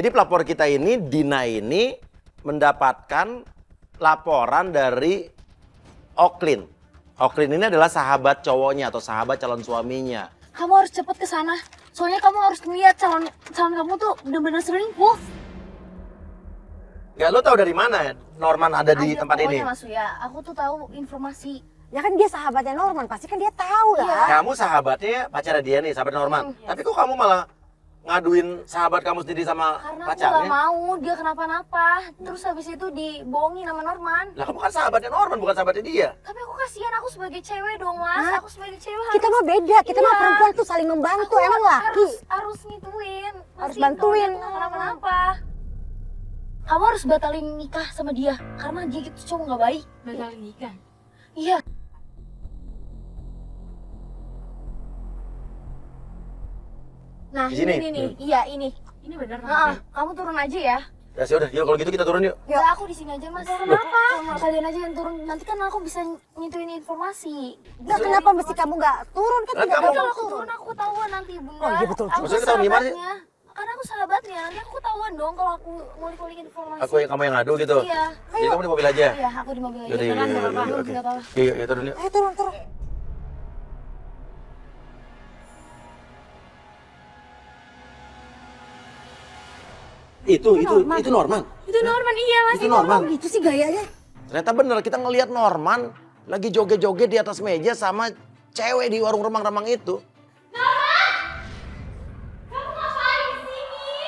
Jadi pelapor kita ini, Dina ini mendapatkan laporan dari Oklin. Oklin ini adalah sahabat cowoknya atau sahabat calon suaminya. Kamu harus cepet ke sana. Soalnya kamu harus ngeliat calon kamu tuh bener-bener selingkuh. Ya lo tahu dari mana Norman ada di tempat ini? Pokoknya Mas Uya, aku tuh tahu informasi. Ya kan dia sahabatnya Norman, pasti kan dia tahu lah. Kamu sahabatnya pacarnya dia nih, sahabat Norman. Tapi kok kamu malah ngaduin sahabat kamu sendiri sama Karena pacarnya? aku gak mau dia kenapa-napa. Terus habis itu dibohongin sama Norman. Lah kamu kan sahabatnya Norman, bukan sahabatnya dia. Tapi aku kasihan, aku sebagai cewek dong Mas. Hah? Aku sebagai cewek Kita mah beda, kita mah perempuan tuh saling membantu, emang laki. Harus ngituin. Harus Nanti bantuin. kalau dia tuh kenapa-napa. Kamu harus batalin nikah sama dia. Karena dia itu cowok gak baik. Batalin nikah? Iya. Nah, Di sini? ini nih. Iya, ini. Ini bener. Kamu turun aja ya. Ya sudah, yuk kalau gitu kita turun yuk. Ya aku di sini aja Mas. Kenapa? Sama kalian aja yang turun. Nanti kan aku bisa nyituin informasi. Nah, kenapa mesti kamu nggak turun kan? Lah, Tidak kamu- ada Kalau aku waktu. turun aku ketahuan nanti Bunda. Oh, iya, betul. Aku Maksudnya ketahuan gimana sih? sahabatnya. Karena aku sahabatnya, nanti aku ketahuan dong kalau aku ngulik-ngulik informasi. Kamu yang ngadu gitu. Iya. Jadi kamu di mobil aja. Iya, aku di mobil aja. Yaudah, Tenang, yuk, nggak apa-apa. yuk, oke. Nggak apa-apa. Iya, turun yuk. Ayo turun, turun. Itu Norman. Itu Norman, iya Mas. Itu Norman. Oh, gitu sih gayanya. Ternyata bener, kita ngelihat Norman lagi joget-joget di atas meja sama cewek di warung remang-remang itu. Kamu ngapain di sini?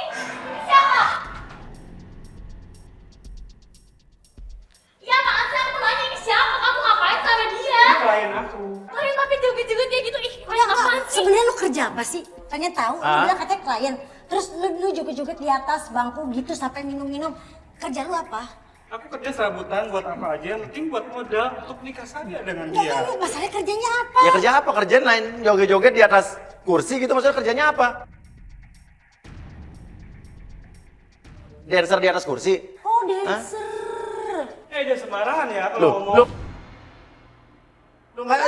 Siapa? Iya, Pak Ansa, aku nanya ini siapa? Kamu ngapain sama dia? Klien aku. Klien tapi joget-joget kayak gitu. Ih, klien apaan sih? Sebenarnya lu kerja apa sih? Pengen tahu? Lu Hah? bilang katanya klien. Terus lu joget-joget di atas bangku gitu sampai minum-minum. Kerja lu apa? Aku kerja serabutan buat apa aja, yang penting buat modal untuk nikah saya dengan Ya, dia. masalahnya kerjanya apa? Ya kerja apa? Kerjaan lain joget-joget di atas kursi gitu, maksudnya kerjanya apa? Dancer di atas kursi? Oh, dancer. Jangan sembarangan ya kalau Loh, ngomong. lu nggak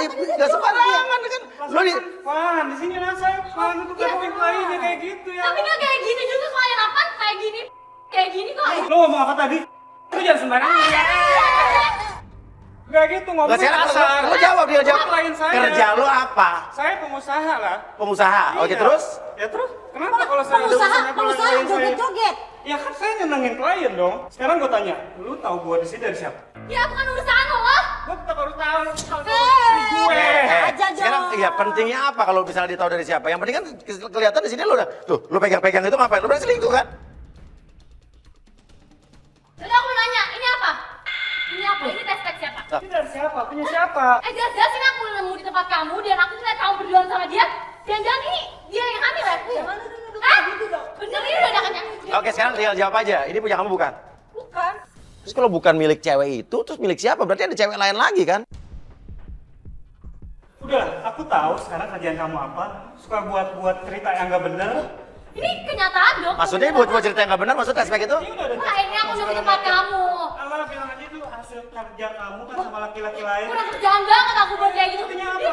sembarangan kan? Lu di, Fun, di sini lah saya fun untuk ngomongin kliennya kayak gitu ya. Tapi nggak kayak gini juga klien apaan? Kayak gini. Kayak gini kok. Lo ngomong apa tadi? Lu jangan sembarangan ya. Gak gitu ngomong nggak sekarang kasar. lu jawab, dia jawab. Klien saya. Kerja lu apa? Saya pengusaha lah. Pengusaha. Oke, Iya. terus? Ya terus? Kenapa kalau saya ada Pengusaha, urusan apa pengusaha klien saya? joget-joget. Ya kan saya nyenengin klien dong. Sekarang gue tanya, lu tahu gue di sini dari siapa? Ya bukan urusan lo lah. Gue tetap harus tahu. Eh, aja Sekarang dong. iya pentingnya apa kalau misalnya dia tahu dari siapa? Yang penting kan kelihatan di sini lu udah tuh, lu pegang-pegang itu ngapain? Lu berarti selingkuh kan? Udah aku mau nanya, ini apa? Ini apa? Ini tes siapa? Ini dari siapa? Punya siapa? Jelas-jelas ini aku nemu di tempat kamu dan aku ngeliat kamu berduaan sama dia. Jangan-jangan ini dia yang hamil ya? Bener ini udah ada kenyang. Oke, sekarang tinggal jawab aja. Ini punya kamu bukan? Bukan. Terus kalau bukan milik cewek itu, terus milik siapa? Berarti ada cewek lain lagi kan? Udah, aku tahu sekarang kerjaan kamu apa. Suka buat cerita yang nggak bener. Ini kenyataan dong. Maksudnya buat cerita yang nggak benar, maksud aspek itu? Ini udah ada. Wah, ini aku nemu di tempat kamu. Allah bilang aja itu hasil kerja kamu kan sama laki-laki lain. Udah kerjaan banget aku buat kayak gitu. Intinya apa?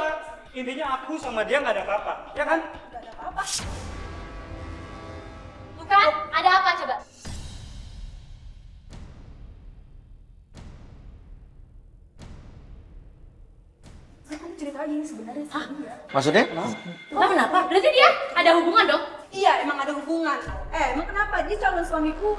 Intinya aku sama dia nggak ada apa-apa, ya kan? Bukan? Ada apa coba? Kamu cerita aja ini sebenarnya. Maksudnya? Lah kenapa? Berarti dia ada hubungan dong? Iya, emang ada hubungan. Emang kenapa? Dia calon suamiku.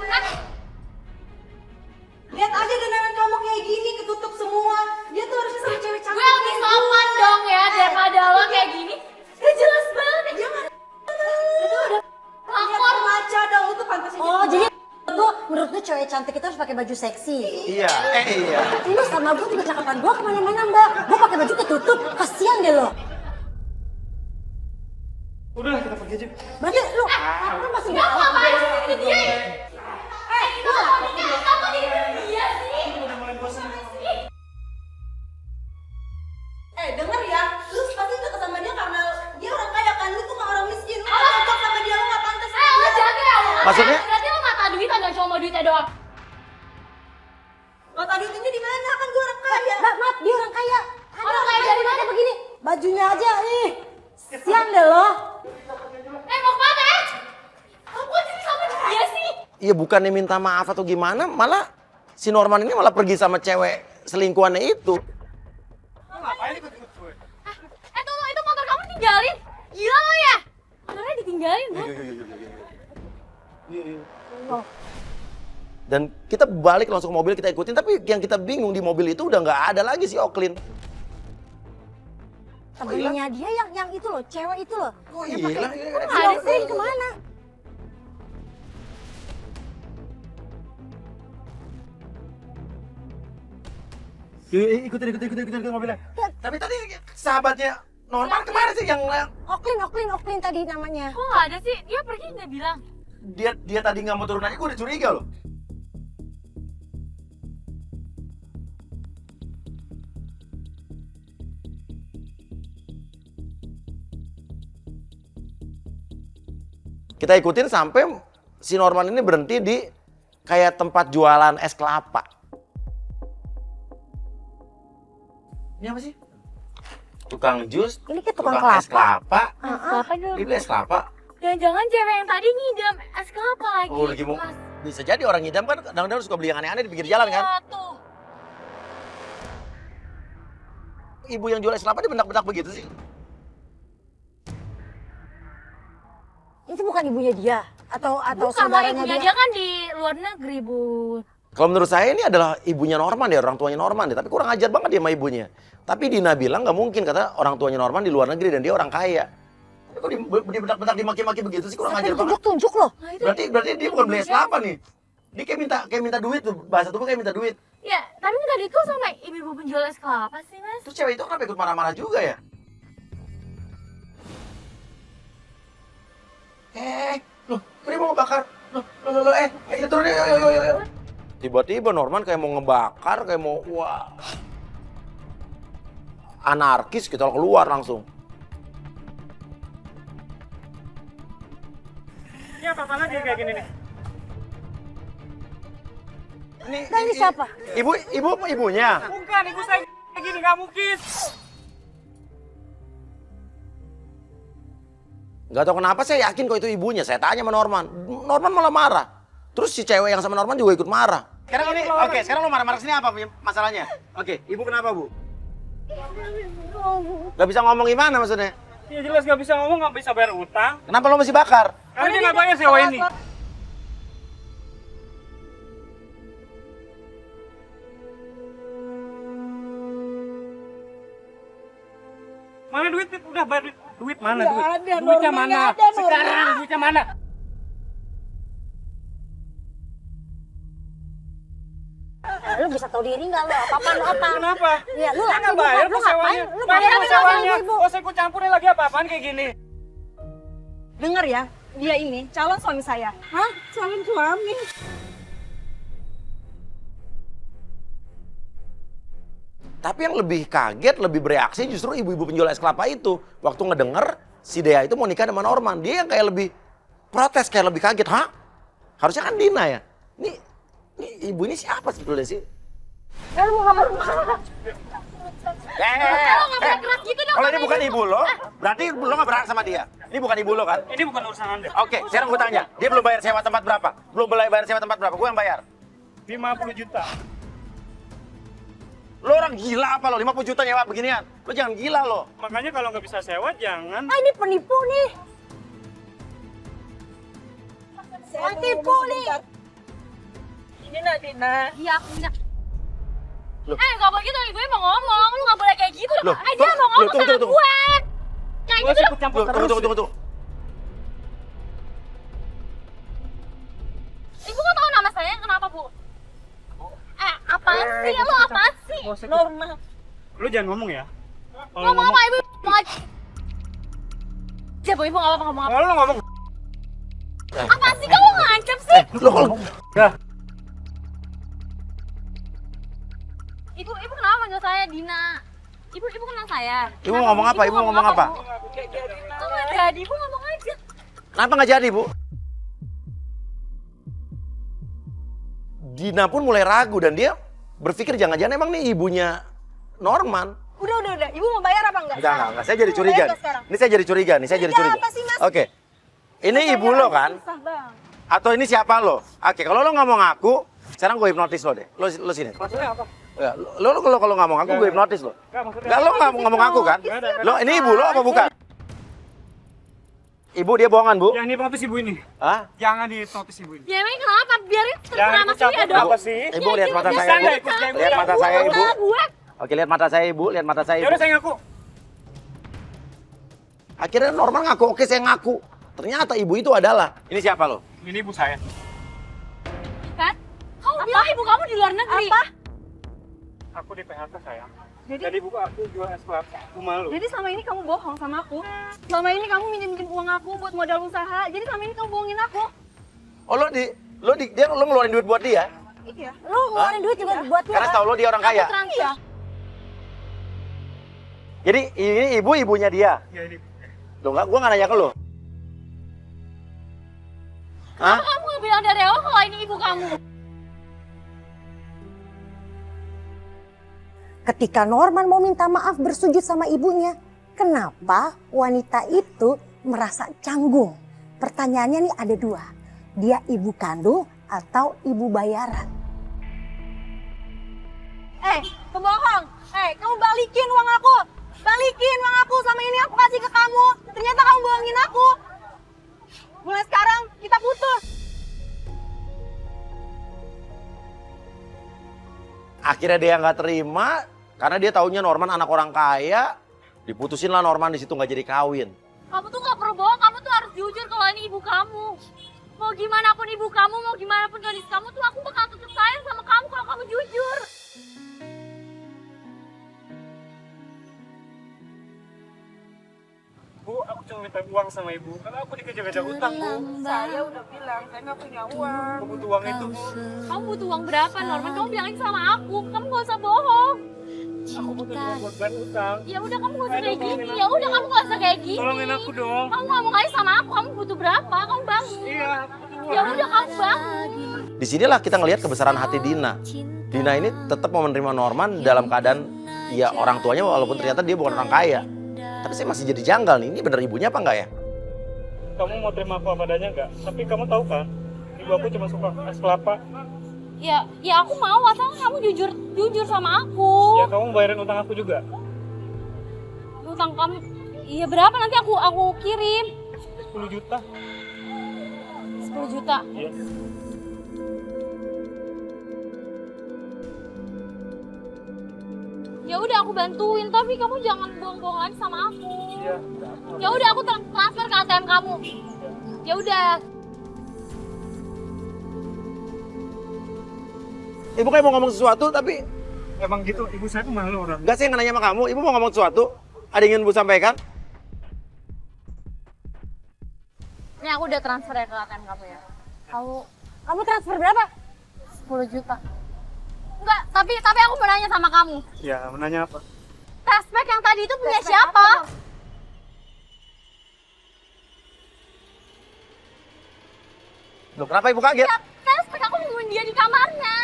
Lihat aja dandanan kamu kayak gini, ketutup semua. Dia tuh harusnya sama cewek cantik. Gue lebih sopan dong ya daripada lo kayak gini. Gak jelas banget. Jangan. Itu udah Lihat lakor. ngaca dong, lu tuh pantasnya. Oh, jadi menurut lu cewek cantik itu harus pakai baju seksi. Iya, iya. Lu sama gue juga cakapan gue kemana-mana mbak. Gue pakai baju ketutup, kasihan deh lo. Udah, kita pergi aja. Berarti lu masih Kamu galau. ngapain sih ini dia? Itu kamu di dia sih. Udah mulai bosan. Denger ya, lu pasti deket sama dia karena dia orang kaya kan. Lu tuh gak orang miskin. Lu gak cocok sama dia, lu gak pantas. Lo jaga ya. Maksudnya? Berarti lo mata duitan gak cuma mau duitnya doang. Lo tadi duitnya di mana? Kan gue orang kaya. Mbak, maaf, dia orang kaya. Orang kaya dari mana? Begini, bajunya aja, siang deh lo. Mau kemana? Aku sini sama dia sih. Iya bukannya minta maaf atau gimana, malah si Norman ini malah pergi sama cewek selingkuhannya itu. Ngapain ikut-ikut gue? Tunggu, itu motor kamu tinggalin? Gila lo ya? Motornya ditinggalin, Bu. Dan kita balik langsung ke mobil, kita ikutin, tapi yang kita bingung di mobil itu udah nggak ada lagi si Oklin. Temennya dia yang itu loh, cewek itu loh. Oh Yang iya, pakai- iya, Si Oklin kemana? Ikutin mobilnya. Tapi tadi sahabatnya Norman kemana sih yang Oklin tadi namanya. Kok nggak ada sih? Dia pergi nggak bilang. dia tadi nggak mau turun aja, gue udah curiga loh. Kita ikutin sampai si Norman ini berhenti di kayak tempat jualan es kelapa. Ini apa sih? Tukang jus, Ini kayak tukang es kelapa. kelapa. Apa dulu? Ini beli es kelapa. Jangan-jangan cewek yang tadi ngidam es kelapa lagi. Oh, lagi mau. Bisa jadi orang ngidam kan kadang-kadang suka beli yang aneh-aneh di pinggir jalan kan. Iya tuh. Ibu yang jual es kelapa dia benak-benak begitu sih. Itu bukan ibunya dia atau Bukan, saudaranya ibunya dia. dia kan di luar negeri, Bu. Kalau menurut saya ini adalah ibunya Norman ya, orang tuanya Norman ya. Tapi kurang ajar banget dia sama ibunya. Tapi Dina bilang nggak mungkin, kata orang tuanya Norman di luar negeri dan dia orang kaya. Tapi kok di benak-benak dimaki-maki begitu sih, kurang Sampai ajar banget. tunjuk-tunjuk loh. Nah, itu Berarti dia bukan beli es kelapa nih. Dia kayak minta duit tuh, bahasa tuh kayak minta duit. ya, tapi tadi kok sama ibu-ibu penjual es kelapa sih, Mas? Terus cewek itu kenapa ikut marah-marah juga ya? Loh, ini mau ngebakar. Loh, ayo turun, ayo. Tiba-tiba Norman kayak mau ngebakar, kayak mau, wah. Anarkis, kita keluar langsung. Ini apa lagi kayak gini nih? Nah, ini siapa? Ibunya. Bukan, ibu saya kayak gini, nggak mungkin. Gak tau kenapa saya yakin kok itu ibunya. Saya tanya sama Norman. Norman malah marah. Terus si cewek yang sama Norman juga ikut marah. Sekarang ini, oke, sekarang lo marah-marah sini apa masalahnya? Oke, ibu kenapa, Bu? Gak bisa ngomong gimana maksudnya? Ya jelas nggak bisa ngomong, nggak bisa bayar utang. Kenapa lo masih bakar? Karena dia nggak bayar sewa ini. Mana duit? Udah bayar duit. Duit mana duit? Duitnya mana? Sekarang duitnya mana? Lu bisa tahu diri nggak lu? Apa-apaan lu apa? Kenapa? Ya, lu Saya laki nggak bukan, bayar lu kok ngapain? sewanya. Lu Bayar ngapain kok sama sewanya. ibu-ibu? Oh, saya ikut campurin lagi apa-apaan kayak gini. Dengar ya, dia ini calon suami saya. Hah? Calon suami? Tapi yang lebih kaget, lebih bereaksi justru ibu-ibu penjual es kelapa itu. Waktu ngedenger si Dea itu mau nikah sama Norman. Dia yang kayak lebih protes, kayak lebih kaget. Hah? Harusnya kan Dina ya? Ini ibu ini siapa sebetulnya sih? Kalau nggak boleh keras gitu dong. Kalau ini bukan ibu lo, berarti lo nggak berhak sama dia. Ini bukan ibu lo kan? Ini bukan urusan Anda. Oke, sekarang gue tanya. Dia belum bayar sewa tempat berapa? Belum bayar sewa tempat berapa? Gue yang bayar. 50 juta. Lo orang gila apa lo? 50 juta nyewa beginian? Lo jangan gila lo. Makanya kalau nggak bisa sewa, jangan. Ah, ini penipu nih. Penipu nih. Ini Nadina. Iya, aku minta. Loh. Nggak boleh gitu, gue mau ngomong. Lu nggak boleh kayak gitu Loh, dong. Dia mau ngomong tunggu, sama tunggu. gue. Kayak Gue gitu dong. ikut campur Loh, terus. tunggu. Ibu kok tahu nama saya? Kenapa, Bu? Apaan sih? Lu apaan sih? Norma. Lu jangan ngomong ya. Kalau Ngomong apa, Ibu? Ngomong aja. Ibu, nggak apa-apa ngomong apa. Kalau lu ngomong. Apaan sih? Kamu ngancam sih? Lo kalau Dah. Ibu kenapa manggil saya Dina? Ibu kenal saya. Ibu mau ngomong apa? Ibu mau ngomong apa? Bu? Kok nggak jadi? Ibu ngomong aja. Kenapa nggak jadi, Bu? Dina pun mulai ragu dan dia berpikir jangan-jangan emang nih ibunya Norman. Udah. Ibu mau bayar apa enggak? Enggak. Saya jadi curiga. Bayar nggak sekarang? Ini saya jadi curiga. Enggak, apa sih, Mas? Oke. Ini ibu lo kan? Susah, Bang. Atau ini siapa lo? Oke, kalau lo nggak mau ngaku, sekarang gue hipnotis lo deh. Lo sini. Maksudnya apa? Ya, lo kalau nggak mau ngaku, gue hipnotis lo. Enggak, maksudnya. Nggak, lo nggak mau ngaku kan? Lo ini ibu lo apa bukan? Ibu dia bohongan, Bu? Yang hipnotis ibu ini. Hah? Jangan dihipnotis ibu ini. Ya emang kenapa? Biarin terserah Jangan sama ikut campur dia dong. apa sih? Ibu lihat mata Bisa saya, nggak Bu. ikut campur? Lihat mata saya, Ibu. Gue. Oke, lihat mata saya, Ibu. Lihat mata saya, Ya Ibu. udah saya ngaku. Akhirnya Norman ngaku, oke saya ngaku. Ternyata ibu itu adalah, ini siapa lo? Ini ibu saya. Kan? Kamu bilang ibu kamu di luar negeri. Apa? Aku di PHK sayang. Jadi- Jadi buku aku jual es kelapa. Aku malu. Jadi selama ini kamu bohong sama aku. Selama ini kamu minjem uang aku buat modal usaha. Jadi selama ini kamu bohongin aku. Oh dia lo ngeluarin duit buat dia? Iya. Lu ngeluarin duit juga buat lu. Karena tahu lo dia orang kaya. Transfer. Jadi ini ibunya dia. Ya ini. Lo gua nggak nanya ke lo. Hah? Kamu nggak bilang dari awal kalau ini ibu kamu. Ketika Norman mau minta maaf bersujud sama ibunya, kenapa wanita itu merasa canggung? Pertanyaannya nih ada dua. Dia ibu kandung atau ibu bayaran? Pembohong. Kamu balikin uang aku. Balikin uang aku. Selama ini aku kasih ke kamu. Ternyata kamu bohongin aku. Mulai sekarang kita putus. Akhirnya dia nggak terima karena dia taunya Norman anak orang kaya. Diputusin lah Norman di situ nggak jadi kawin. Kamu tuh nggak perlu bohong. Kamu tuh harus jujur kalau ini ibu kamu. Mau gimana pun ibu kamu, mau gimana pun kondisi kamu tuh aku bakal tetap sayang sama kamu kalau kamu jujur. Bu, aku cuma minta uang sama ibu. Karena aku dikejar-kejar utang, Bu. Saya udah bilang saya nggak punya uang. Aku butuh uang itu, Bu. Kamu butuh uang berapa, Norman? Kamu bilangin sama aku. Kamu gak usah bohong. Aku butuh uang buat bayar utang. Ya udah kamu gak usah Aduh, kayak gini. tolongin Ya udah kamu gak usah kayak gini. Tolongin aku dong. Kamu ngomong aja sama aku. Kamu butuh berapa? Kamu bangun. Iya, aku butuh uang. Ya udah kamu bangun. Disinilah kita ngelihat kebesaran hati Dina. Dina ini tetap mau menerima Norman dalam keadaan ya orang tuanya walaupun ternyata dia bukan orang kaya. Tapi saya masih jadi janggal nih, ini bener ibunya apa enggak ya? Kamu mau terima aku apa adanya nggak? Tapi kamu tahu kan, ibu aku cuma suka es kelapa. Ya aku mau asal kamu jujur sama aku. Ya kamu bayarin utang aku juga. Utang kamu. Iya berapa nanti aku kirim? 10 juta. 10 juta. Iya. Ya udah aku bantuin, tapi kamu jangan bohong-bohong lagi sama aku. Iya. Ya udah aku transfer ke ATM kamu. Ya udah. Ibu kayak mau ngomong sesuatu tapi Emang gitu, ibu saya tuh malu orang. enggak, saya nggak nanya sama kamu. Ibu mau ngomong sesuatu? Ada yang ingin ibu sampaikan? Ini aku udah transfer ya ke ATM kamu ya. Kamu transfer berapa? 10 juta. Enggak, tapi aku mau nanya sama kamu. Ya, menanya apa? Tespek yang tadi itu punya siapa? Loh, kenapa ibu kaget? Ya, tespek aku nemuin dia di kamarnya.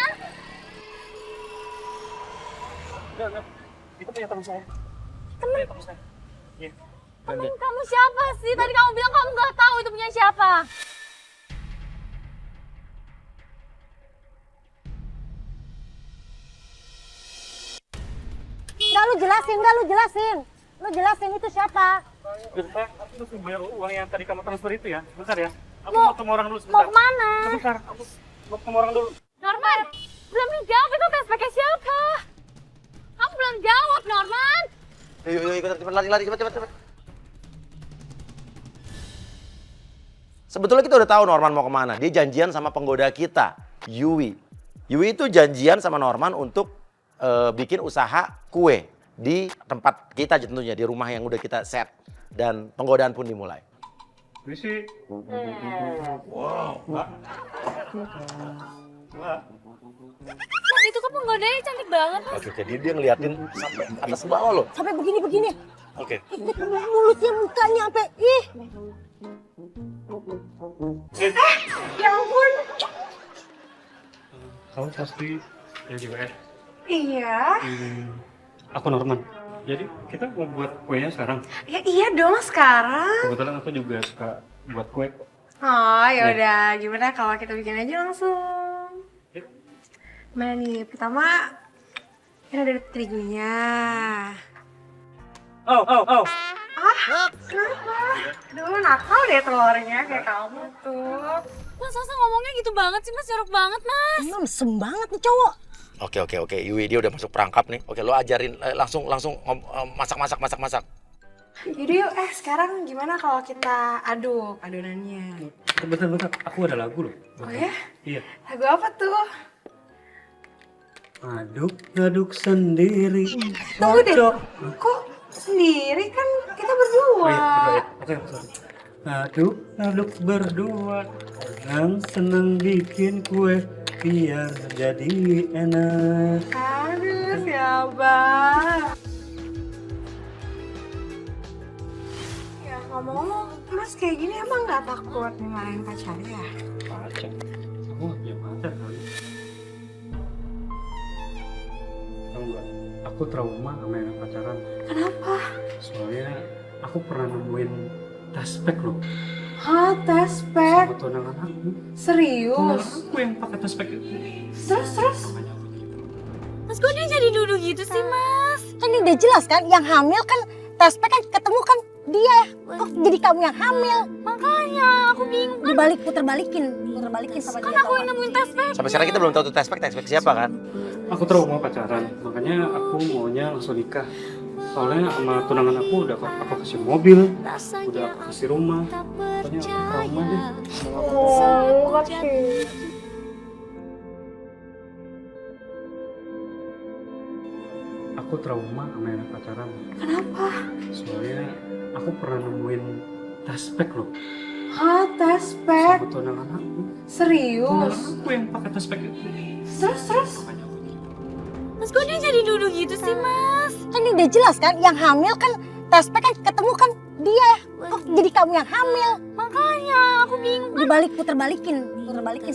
Enggak. Itu punya teman saya. Teman saya. Iya. Temen kamu siapa sih? Tadi kamu bilang kamu nggak tahu itu punya siapa. Enggak, lu jelasin. Lu jelasin itu siapa? Bentar, aku mesti bayar uang yang tadi kamu transfer itu ya. Bentar ya. Aku Mau- mau ketemu orang dulu Mau sebentar. kemana? Sebentar, aku mau ketemu orang dulu. Norman, belum dijawab itu tespeknya siapa? Kamu belum jawab, Norman. Yuk, ikut cepat, lari, cepat. Sebetulnya kita udah tahu Norman mau kemana. Dia janjian sama penggoda kita, Yui. Yui itu janjian sama Norman untuk bikin usaha kue di tempat kita tentunya, di rumah yang udah kita set. Dan penggodaan pun dimulai. Ini sih. Wow. Mbak. Mas itu kok penggodanya cantik banget, Mas. Oke, jadi dia ngeliatin sampai atas bawah loh. Sampai begini. Oke. Mulutnya, mukanya sampai ih. Ya ampun. Kamu pasti ya juga ya. Iya. Aku Norman. Jadi kita mau buat kuenya sekarang. Ya iya dong sekarang. Kebetulan aku juga suka buat kue. Oh ya udah, gimana kalau kita bikin aja langsung? Mana nih? Pertama, ini ada terigunya. Oh. Kenapa? Aduh, nakal deh telurnya kayak kamu tuh. Mas masa ngomongnya gitu banget sih mas, jorok banget mas. Mesem banget nih cowok. Oke. Yui dia udah masuk perangkap nih. Oke, lo ajarin langsung masak. Yaudah yuk, sekarang gimana kalau kita aduk adonannya? Bentar. Aku ada lagu loh. Oh ya? Iya. Lagu apa tuh? Aduk sendiri. Tunggu deh, Cocok. kok sendiri kan kita berdua? Oh iya, oke. Aduk berdua. Yang seneng bikin kue biar jadi enak. Aduh, siapa? Ya ngomong-ngomong, mas kayak gini emang gak takut dimarahin pacarnya? Pacar. Aku gak punya pacar kali. Tahu nggak? Aku trauma sama yang pacaran. Kenapa? Soalnya aku pernah nemuin tespek loh. Hah, tespek? Sama tunangan aku. Tunangan Serius? aku yang pakai tespek itu. Terus? Mas kok dia jadi nuduh gitu sih mas? Kan ini udah jelas kan, yang hamil kan tespek kan ketemu kan dia. Kok jadi kamu yang hamil? Makanya aku bingung kan. Dibalik puter balikin sama Kan dia. aku yang nemuin tespek. Sampai sekarang kita belum tahu tuh tespek siapa kan? Aku trauma pacaran, makanya aku maunya langsung nikah. Soalnya sama tunangan aku udah aku kasih mobil, udah aku kasih rumah. Pokoknya aku trauma deh. Oh, kasih. Aku trauma sama yang pacaran. Kenapa? Soalnya aku pernah nemuin tespek loh. Hah, tespek? Sama tunangan aku. Serius? Tunangan aku yang pakai tespek itu. Terus? Mas kok dia jadi nuduh gitu sih mas? Kan ini udah jelas kan, yang hamil kan tespek kan ketemu kan dia. Kok jadi kamu yang hamil? Makanya aku bingung kan. Dibalik puter balikin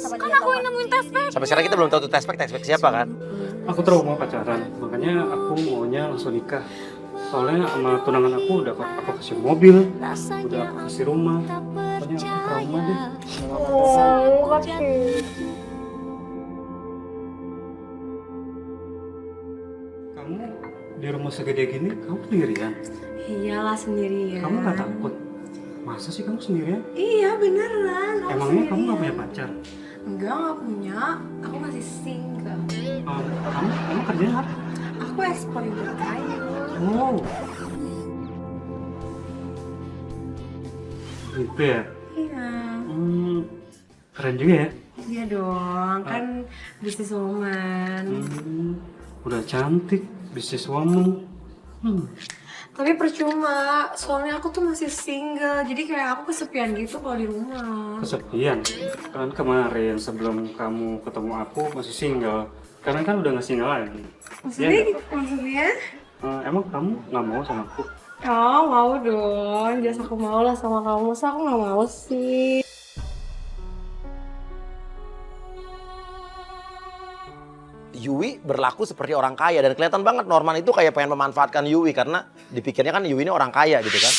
sama Kan dia. aku yang nemuin tespek. Sampai sekarang kita belum tahu tuh tespek siapa kan? Aku trauma pacaran, makanya aku maunya langsung nikah. Soalnya sama tunangan aku udah aku kasih mobil, udah aku kasih rumah. Pokoknya aku trauma deh. Oh, kasih. Kamu di rumah segede gini, kamu sendirian? Iyalah sendirian. Kamu gak takut? Masa sih kamu sendirian? Iya beneran. aku Emangnya kamu sendirian. gak punya pacar? Enggak, gak punya. Aku masih single. Kamu kerjanya apa? Aku ekspor impor kayu. Oh. Gitu ya? Iya. Keren juga ya? Iya dong, kan bisnis woman. Udah cantik, bisnis woman. Tapi percuma, soalnya aku tuh masih single. Jadi kayak aku kesepian gitu kalau di rumah. Kesepian? Kan kemarin sebelum kamu ketemu aku masih single. Sekarang kan udah gak single lagi. Maksudnya Iya gitu, maksudnya? emang kamu gak mau sama aku? Oh, mau dong. Jelas aku mau lah sama kamu. Masa aku gak mau sih? Yui berlaku seperti orang kaya dan kelihatan banget Norman itu kayak pengen memanfaatkan Yui karena dipikirnya kan Yui ini orang kaya gitu kan.